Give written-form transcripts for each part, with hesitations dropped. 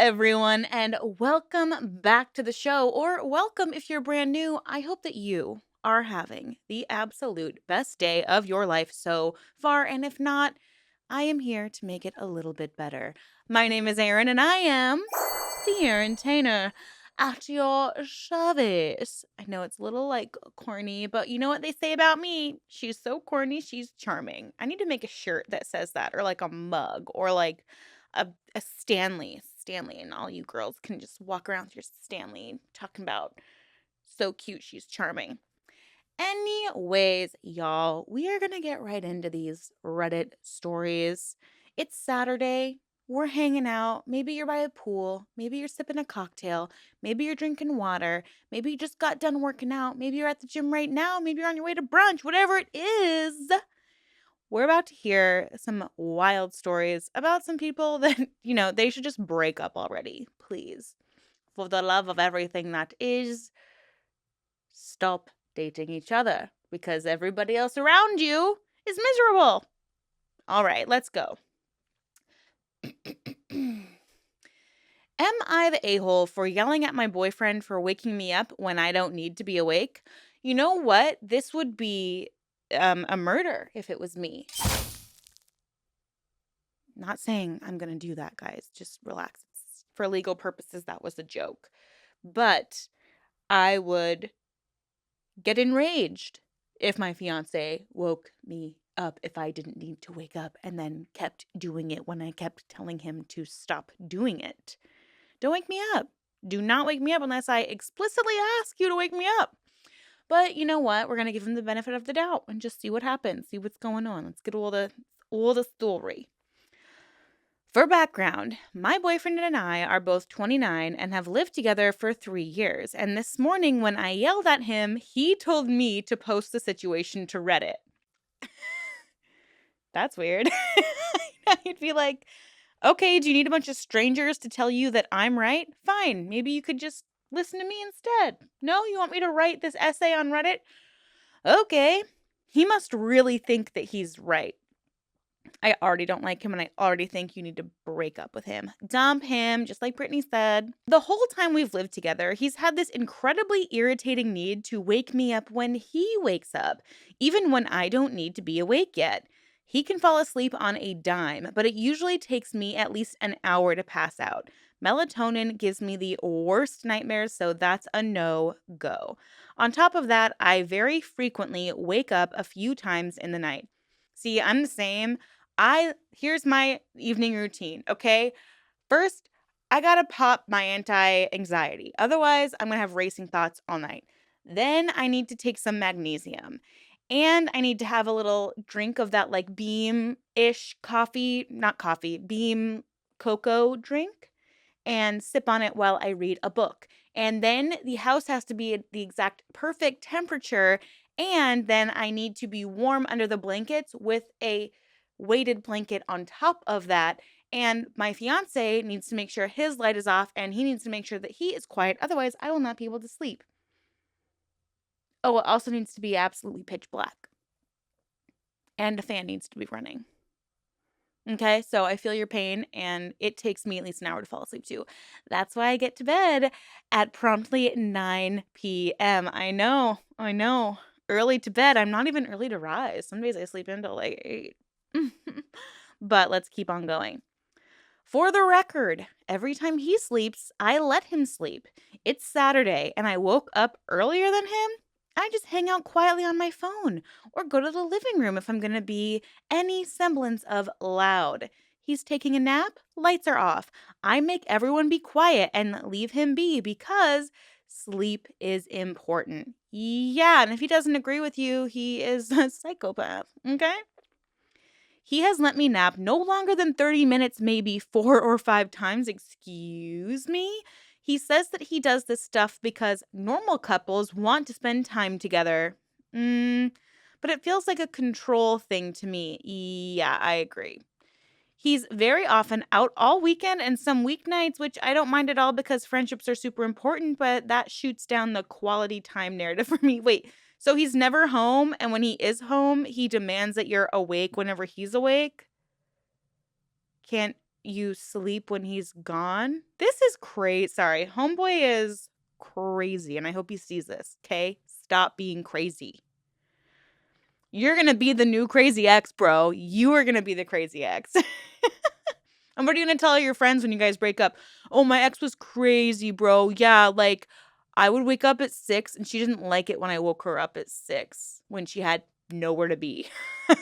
everyone, and welcome back to the show, or welcome if you're brand new. I hope that you are having the absolute best day of your life so far, and if not, I am here to make it a little bit better. My name is Erin, and I am the Erintainer at your service. I know it's a little corny, but you know what they say about me? She's so corny, she's charming. I need to make a shirt that says that, or like a mug, or like a Stanley, and all you girls can just walk around with your Stanley talking about so cute, she's charming. Anyways, y'all, we are gonna get right into these Reddit stories. It's Saturday. We're hanging out. Maybe you're by a pool. Maybe you're sipping a cocktail. Maybe you're drinking water. Maybe you just got done working out. Maybe you're at the gym right now. Maybe you're on your way to brunch. Whatever it is, we're about to hear some wild stories about some people that, they should just break up already. Please. For the love of everything that is, stop dating each other because everybody else around you is miserable. All right, let's go. Am I the a-hole for yelling at my boyfriend for waking me up when I don't need to be awake? You know what? This would be a murder if it was me. Not saying I'm going to do that, guys. Just relax. For legal purposes, that was a joke. But I would get enraged if my fiance woke me up if I didn't need to wake up and then kept doing it when I kept telling him to stop doing it. Don't wake me up. Do not wake me up unless I explicitly ask you to wake me up. But you know what? We're going to give him the benefit of the doubt and just see what happens. See what's going on. Let's get all the story. For background, my boyfriend and I are both 29 and have lived together for 3 years. And this morning when I yelled at him, he told me to post the situation to Reddit. That's weird. You'd be like, okay, do you need a bunch of strangers to tell you that I'm right? Fine, maybe you could just listen to me instead. No, you want me to write this essay on Reddit? Okay. He must really think that he's right. I already don't like him, and I already think you need to break up with him. Dump him, just like Brittany said. The whole time we've lived together, he's had this incredibly irritating need to wake me up when he wakes up, even when I don't need to be awake yet. He can fall asleep on a dime, but it usually takes me at least an hour to pass out. Melatonin gives me the worst nightmares, so that's a no-go. On top of that, I very frequently wake up a few times in the night. See, I'm the same. Here's my evening routine, okay? First, I gotta pop my anti-anxiety. Otherwise, I'm gonna have racing thoughts all night. Then I need to take some magnesium. And I need to have a little drink of that like beam-ish coffee, not coffee, beam cocoa drink and sip on it while I read a book. And then the house has to be at the exact perfect temperature. And then I need to be warm under the blankets with a weighted blanket on top of that. And my fiance needs to make sure his light is off and he needs to make sure that he is quiet. Otherwise, I will not be able to sleep. Oh, it also needs to be absolutely pitch black. And a fan needs to be running. Okay, so I feel your pain, and it takes me at least an hour to fall asleep too. That's why I get to bed at promptly 9 p.m. I know. Early to bed. I'm not even early to rise. Some days I sleep until like 8. But let's keep on going. For the record, every time he sleeps, I let him sleep. It's Saturday, and I woke up earlier than him. I just hang out quietly on my phone or go to the living room if I'm going to be any semblance of loud. He's taking a nap, lights are off. I make everyone be quiet and leave him be because sleep is important. Yeah, and if he doesn't agree with you, he is a psychopath, okay? He has let me nap no longer than 30 minutes, maybe 4 or 5 times. Excuse me? He says that he does this stuff because normal couples want to spend time together. But it feels like a control thing to me. Yeah, I agree. He's very often out all weekend and some weeknights, which I don't mind at all because friendships are super important, but that shoots down the quality time narrative for me. Wait, so he's never home, and when he is home, he demands that you're awake whenever he's awake? Can't you sleep when he's gone. This is crazy. Sorry. Homeboy is crazy, and I hope he sees this, okay? Stop being crazy. You're gonna be the new crazy ex, bro. You are gonna be the crazy ex. And what are you gonna tell your friends when you guys break up? Oh, my ex was crazy, bro. Yeah, like I would wake up at 6 and she didn't like it when I woke her up at 6 when she had nowhere to be.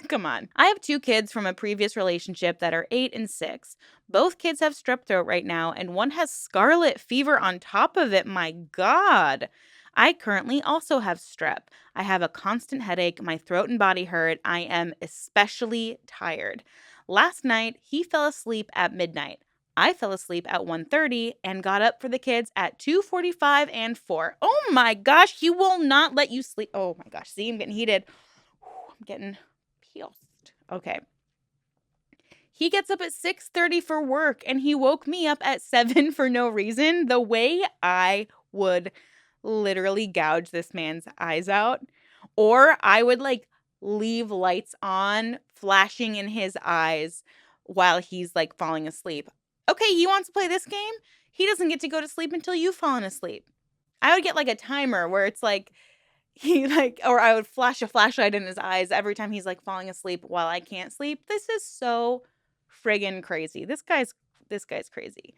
Come on. I have 2 kids from a previous relationship that are 8 and 6. Both kids have strep throat right now, and one has scarlet fever on top of it. My God. I currently also have strep. I have a constant headache. My throat and body hurt. I am especially tired. Last night, he fell asleep at midnight. I fell asleep at 1:30 and got up for the kids at 2:45 and 4. Oh my gosh, he will not let you sleep. Oh my gosh, see, I'm getting heated. I'm getting peeled. Okay. He gets up at 6:30 for work and he woke me up at 7 for no reason. The way I would literally gouge this man's eyes out, or I would like leave lights on flashing in his eyes while he's like falling asleep. Okay, he wants to play this game. He doesn't get to go to sleep until you've fallen asleep. I would get like a timer where it's like he like, or I would flash a flashlight in his eyes every time he's like falling asleep while I can't sleep. This is so friggin' crazy. This guy's crazy.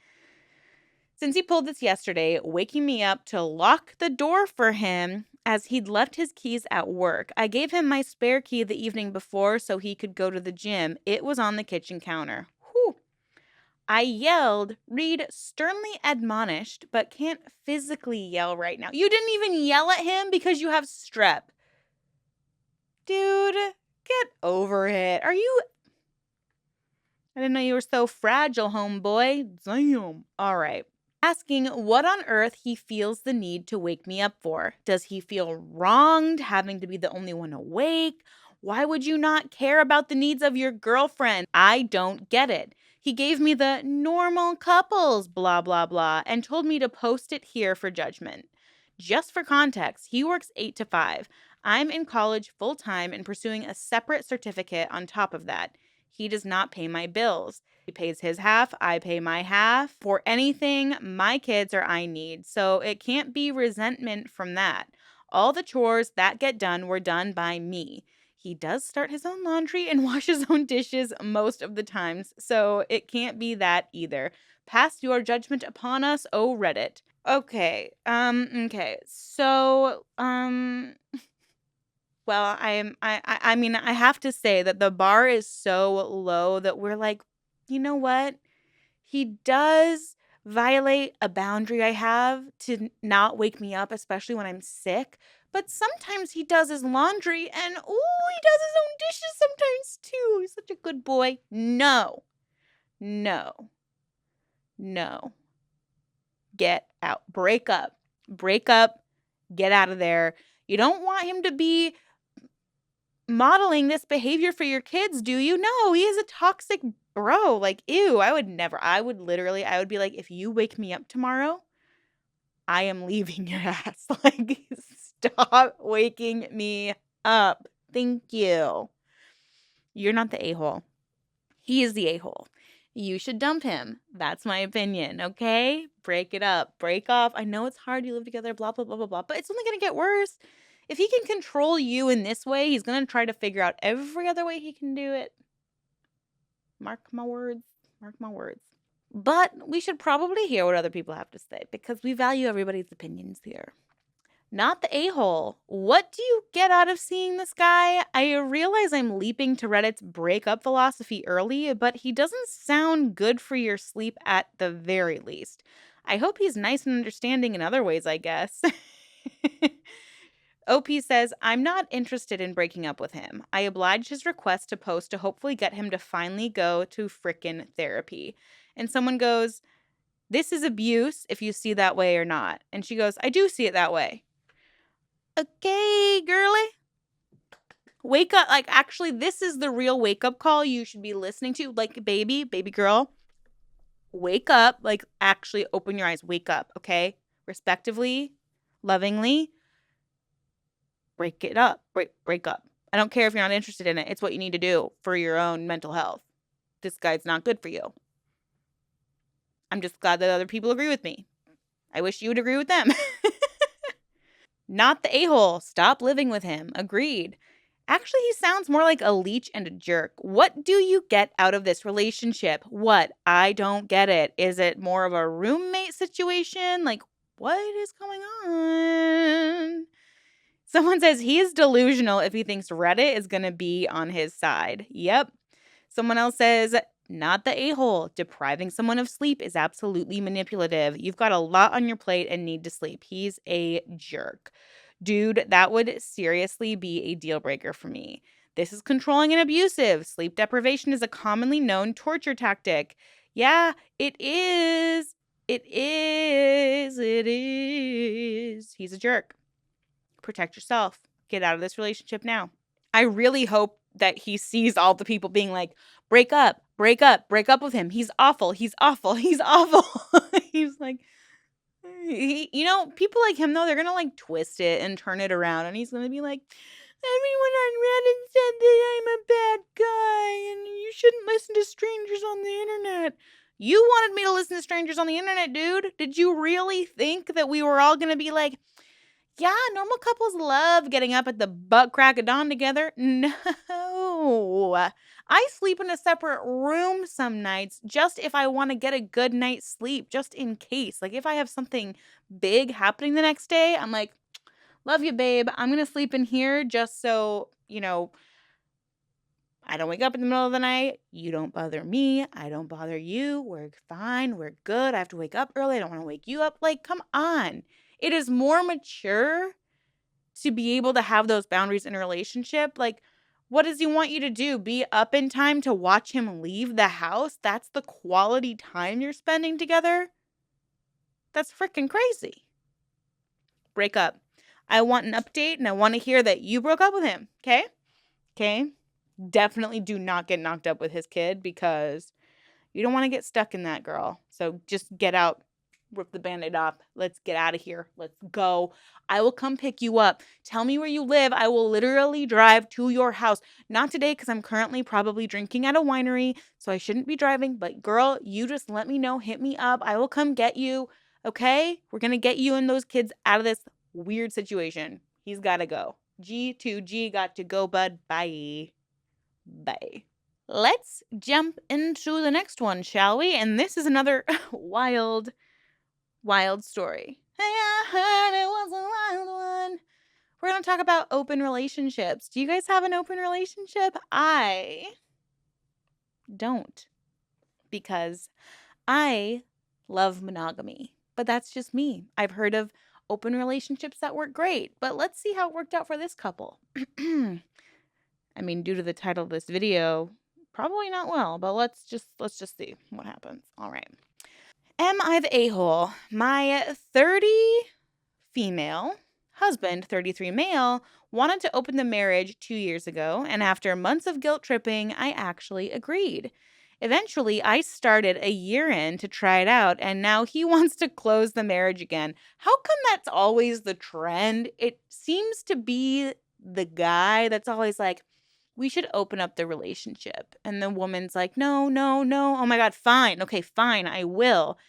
Since he pulled this yesterday, waking me up to lock the door for him as he'd left his keys at work. I gave him my spare key the evening before so he could go to the gym. It was on the kitchen counter. Whew. I yelled, Reed sternly admonished, but can't physically yell right now. You didn't even yell at him because you have strep. Dude, get over it. I didn't know you were so fragile, homeboy. Damn. All right. Asking what on earth he feels the need to wake me up for. Does he feel wronged having to be the only one awake? Why would you not care about the needs of your girlfriend? I don't get it. He gave me the normal couples blah blah blah and told me to post it here for judgment. Just for context, he works 8 to 5. I'm in college full time and pursuing a separate certificate on top of that. He does not pay my bills. He pays his half, I pay my half for anything my kids or I need. So it can't be resentment from that. All the chores that get done were done by me. He does start his own laundry and wash his own dishes most of the times, so it can't be that either. Pass your judgment upon us, oh Reddit. Okay. Well, I mean, I have to say that the bar is so low that we're like, you know what? He does violate a boundary I have to not wake me up, especially when I'm sick. But sometimes he does his laundry and, oh, he does his own dishes sometimes too. He's such a good boy. No, no, no. Get out. Break up. Break up. Get out of there. You don't want him to be modeling this behavior for your kids, do you? No, he is a toxic bro. Like, ew, I would never. I would be like, if you wake me up tomorrow, I am leaving your ass. Like, stop waking me up. Thank you. You're not the a-hole. He is the a-hole. You should dump him. That's my opinion, okay? Break it up. Break off. I know it's hard. You live together, blah, blah, blah, blah, blah. But it's only going to get worse. If he can control you in this way, he's going to try to figure out every other way he can do it. Mark my words. Mark my words. But we should probably hear what other people have to say because we value everybody's opinions here. Not the a-hole. What do you get out of seeing this guy? I realize I'm leaping to Reddit's breakup philosophy early, but he doesn't sound good for your sleep at the very least. I hope he's nice and understanding in other ways, I guess. OP says, I'm not interested in breaking up with him. I obliged his request to post to hopefully get him to finally go to frickin' therapy. And someone goes, this is abuse if you see that way or not. And she goes, I do see it that way. Okay, girly. Wake up. Like, actually, this is the real wake-up call you should be listening to. Like, baby girl, wake up. Like, actually open your eyes. Wake up, okay? Respectively, lovingly, break it up. Break up. I don't care if you're not interested in it. It's what you need to do for your own mental health. This guy's not good for you. I'm just glad that other people agree with me. I wish you would agree with them. Not the a-hole. Stop living with him. Agreed. Actually, he sounds more like a leech and a jerk. What do you get out of this relationship? What? I don't get it. Is it more of a roommate situation? Like, what is going on? Someone says he's delusional if he thinks Reddit is going to be on his side. Yep. Someone else says, not the a-hole. Depriving someone of sleep is absolutely manipulative. You've got a lot on your plate and need to sleep. He's a jerk. Dude, that would seriously be a deal breaker for me. This is controlling and abusive. Sleep deprivation is a commonly known torture tactic. Yeah, it is. It is. It is. He's a jerk. Protect yourself. Get out of this relationship now. I really hope that he sees all the people being like, break up, break up, break up with him. He's awful. He's awful. He's awful. He's like, people like him, though, they're going to like twist it and turn it around. And he's going to be like, everyone on Reddit said that I'm a bad guy and you shouldn't listen to strangers on the internet. You wanted me to listen to strangers on the internet, dude. Did you really think that we were all going to be like, yeah, normal couples love getting up at the butt crack of dawn together? No. I sleep in a separate room some nights just if I want to get a good night's sleep, just in case. Like if I have something big happening the next day, I'm like, love you, babe. I'm going to sleep in here just so, I don't wake up in the middle of the night. You don't bother me. I don't bother you. We're fine. We're good. I have to wake up early. I don't want to wake you up. Like, come on. It is more mature to be able to have those boundaries in a relationship. Like, what does he want you to do? Be up in time to watch him leave the house? That's the quality time you're spending together? That's freaking crazy. Break up. I want an update and I want to hear that you broke up with him. Okay? Okay? Definitely do not get knocked up with his kid because you don't want to get stuck in that, girl. So just get out, rip the Band-Aid off. Let's get out of here. Let's go. I will come pick you up. Tell me where you live. I will literally drive to your house. Not today because I'm currently probably drinking at a winery, so I shouldn't be driving. But girl, you just let me know. Hit me up. I will come get you. Okay? We're going to get you and those kids out of this weird situation. He's got to go. G2G got to go, bud. Bye. Bye. Let's jump into the next one, shall we? And this is another wild story. Hey, I heard it was a wild one. We're going to talk about open relationships. Do you guys have an open relationship? I don't, because I love monogamy. But that's just me. I've heard of open relationships that work great, but let's see how it worked out for this couple. I mean, due to the title of this video, probably not well, but let's just see what happens. All right. Am I the a-hole? My 30 female husband, 33 male, wanted to open the marriage 2 years ago, and after months of guilt tripping, I actually agreed. Eventually, I started a year in to try it out, and now he wants to close the marriage again. How come that's always the trend? It seems to be the guy that's always like, we should open up the relationship. And the woman's like, no, no, no. Oh my God, fine. Okay, fine, I will.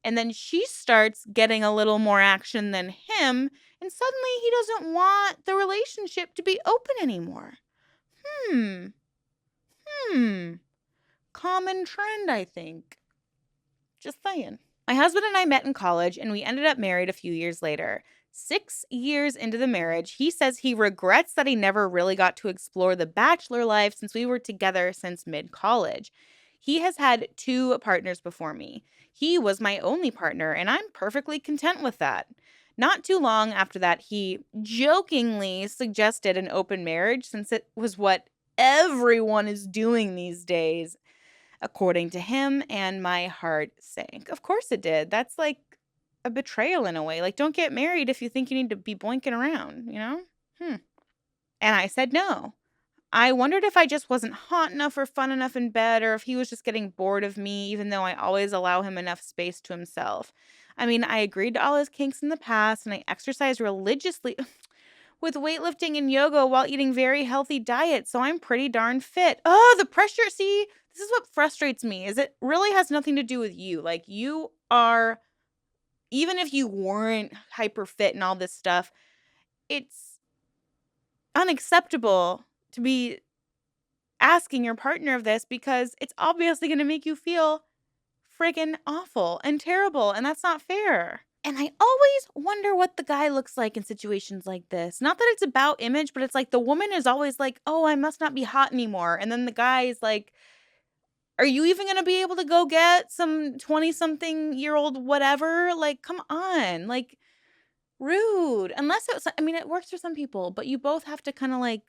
And then she starts getting a little more action than him. And suddenly he doesn't want the relationship to be open anymore. Common trend, I think. Just saying. My husband and I met in college, and we ended up married a few years later. 6 years into the marriage, he says he regrets that he never really got to explore the bachelor life since we were together since mid-college. He has had 2 partners before me. He was my only partner, and I'm perfectly content with that. Not too long after that, he jokingly suggested an open marriage since it was what everyone is doing these days, according to him, and my heart sank. Of course it did. That's like a betrayal in a way. Like, don't get married if you think you need to be boinking around, you know? And I said no. I wondered if I just wasn't hot enough or fun enough in bed, or if he was just getting bored of me, even though I always allow him enough space to himself. I mean, I agreed to all his kinks in the past, and I exercised religiously with weightlifting and yoga while eating very healthy diets, so I'm pretty darn fit. Oh, the pressure. See, this is what frustrates me, is it really has nothing to do with you. Like, you are, even if you weren't hyper fit and all this stuff, it's unacceptable to be asking your partner of this because it's obviously going to make you feel friggin' awful and terrible, and that's not fair. And I always wonder what the guy looks like in situations like this. Not that it's about image, but it's like the woman is always like, "Oh, I must not be hot anymore." And then the guy is like, "Are you even going to be able to go get some 20-something-year-old whatever? Like, come on." Like, rude. Unless it's, I mean, it works for some people, but you both have to kind of like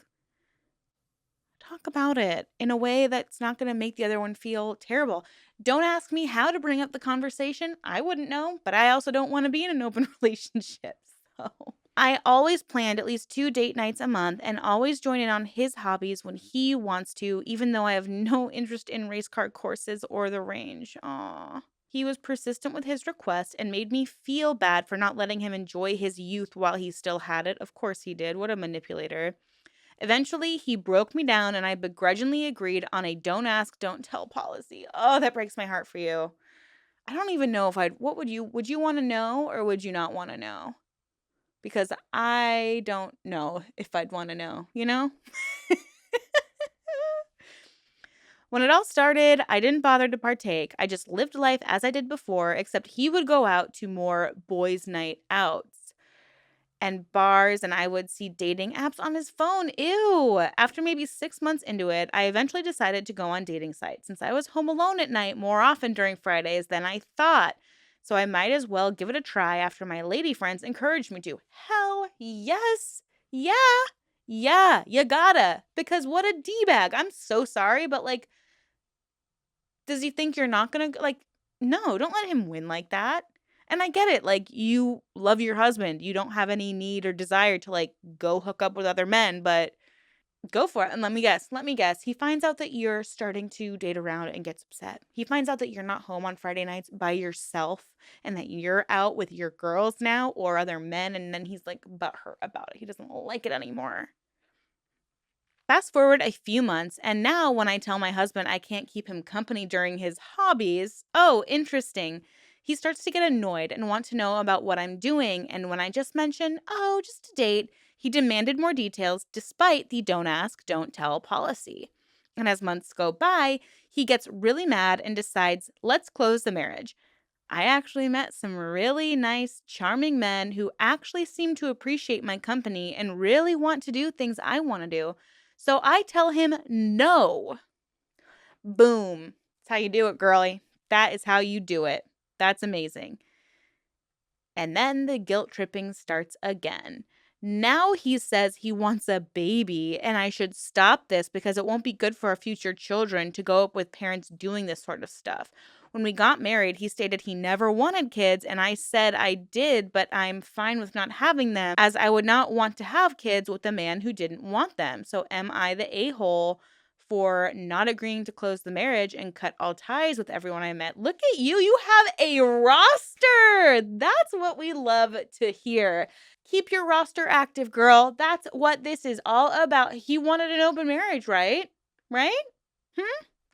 talk about it in a way that's not going to make the other one feel terrible. Don't ask me how to bring up the conversation. I wouldn't know, but I also don't want to be in an open relationship. So I always planned at least 2 date nights a month and always join in on his hobbies when he wants to, even though I have no interest in race car courses or the range. Aw. He was persistent with his request and made me feel bad for not letting him enjoy his youth while he still had it. Of course he did. What a manipulator. Eventually, he broke me down and I begrudgingly agreed on a don't ask, don't tell policy. Oh, that breaks my heart for you. I don't even know if what would you want to know or would you not want to know? Because I don't know if I'd want to know, you know? When it all started, I didn't bother to partake. I just lived life as I did before, except he would go out to more boys' night outs and bars, and I would see dating apps on his phone. Ew. After maybe 6 months into it, I eventually decided to go on dating sites since I was home alone at night more often during Fridays than I thought. So I might as well give it a try after my lady friends encouraged me to. Hell yes. Yeah. Yeah, you gotta. Because what a D-bag. I'm so sorry, but like, does he think you're not gonna like, no, don't let him win like that. And I get it, like, you love your husband, you don't have any need or desire to, like, go hook up with other men, but go for it, and let me guess, he finds out that you're starting to date around and gets upset. He finds out that you're not home on Friday nights by yourself and that you're out with your girls now or other men, and then he's, like, butthurt about it. He doesn't like it anymore. Fast forward a few months, and now when I tell my husband I can't keep him company during his hobbies, oh, interesting. He starts to get annoyed and want to know about what I'm doing. And when I just mention, oh, just a date, he demanded more details despite the don't ask, don't tell policy. And as months go by, he gets really mad and decides, let's close the marriage. I actually met some really nice, charming men who actually seem to appreciate my company and really want to do things I want to do. So I tell him no. Boom. That's how you do it, girlie. That is how you do it. That's amazing. And then the guilt tripping starts again. Now he says he wants a baby, and I should stop this because it won't be good for our future children to go up with parents doing this sort of stuff. When we got married, he stated he never wanted kids, and I said I did, but I'm fine with not having them as I would not want to have kids with a man who didn't want them. So am I the a-hole for not agreeing to close the marriage and cut all ties with everyone I met? Look at you. You have a roster. That's what we love to hear. Keep your roster active, girl. That's what this is all about. He wanted an open marriage, right? Right?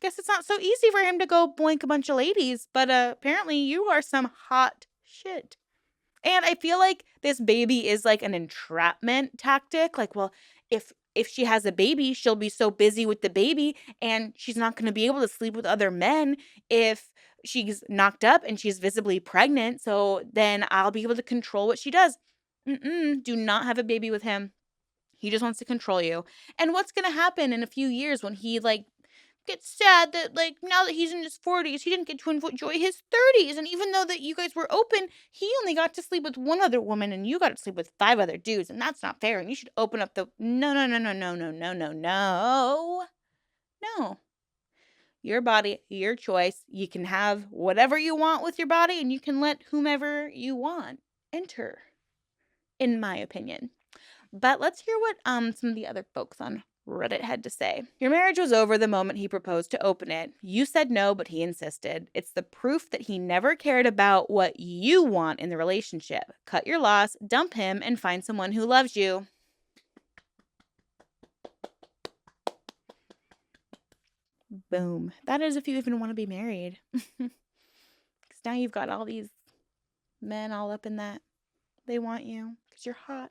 Guess it's not so easy for him to go boink a bunch of ladies, but apparently you are some hot shit. And I feel like this baby is like an entrapment tactic. Like, well, if she has a baby, she'll be so busy with the baby and she's not going to be able to sleep with other men if she's knocked up and she's visibly pregnant. So then I'll be able to control what she does. Do not have a baby with him. He just wants to control you. And what's going to happen in a few years when he like gets sad that like now that he's in his 40s, he didn't get to enjoy his 30s, and even though that you guys were open, he only got to sleep with one other woman and you got to sleep with 5 other dudes, and that's not fair, and you should open up the no. No. Your body, your choice. You can have whatever you want with your body and you can let whomever you want enter, in my opinion. But let's hear what some of the other folks on Reddit had to say. Your marriage was over the moment he proposed to open it. You said no, but he insisted. It's the proof that he never cared about what you want in the relationship. Cut your loss, dump him, and find someone who loves you. Boom. That is if you even want to be married. now you've got all these men all up in that. They want you because you're hot.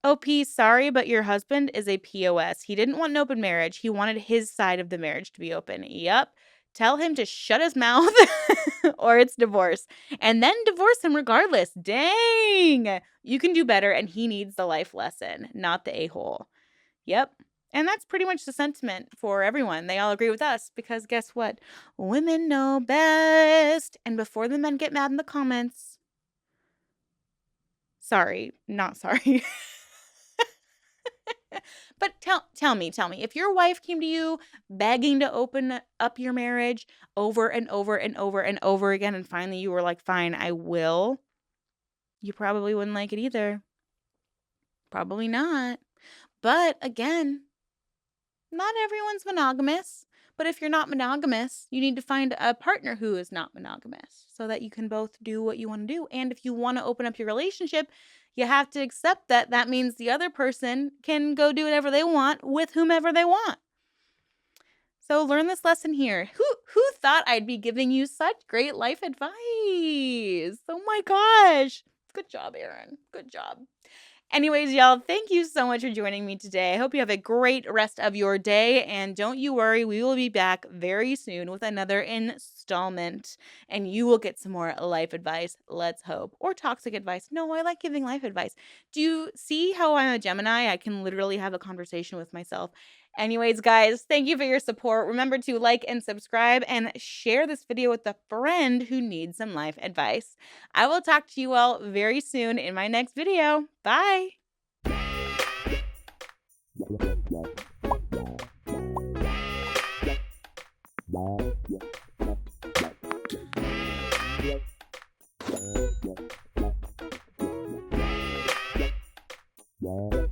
OP, sorry, but your husband is a POS. He didn't want an open marriage. He wanted his side of the marriage to be open. Yep. Tell him to shut his mouth or it's divorce. And then divorce him regardless. Dang. You can do better, and he needs the life lesson, not the a-hole. Yep. And that's pretty much the sentiment for everyone. They all agree with us because guess what? Women know best. And before the men get mad in the comments, sorry, not sorry. But tell me, if your wife came to you begging to open up your marriage over and over and over and over again, and finally you were like, fine, I will, you probably wouldn't like it either. Probably not. But again, not everyone's monogamous. But if you're not monogamous, you need to find a partner who is not monogamous so that you can both do what you want to do. And if you want to open up your relationship, you have to accept that that means the other person can go do whatever they want with whomever they want. So learn this lesson here. Who thought I'd be giving you such great life advice? Oh my gosh. Good job, Erin. Good job. Anyways, y'all, thank you so much for joining me today. I hope you have a great rest of your day. And don't you worry, we will be back very soon with another installment. And you will get some more life advice, let's hope. Or toxic advice. No, I like giving life advice. Do you see how I'm a Gemini? I can literally have a conversation with myself. Anyways, guys, thank you for your support. Remember to like and subscribe and share this video with a friend who needs some life advice. I will talk to you all very soon in my next video. Bye. Yeah.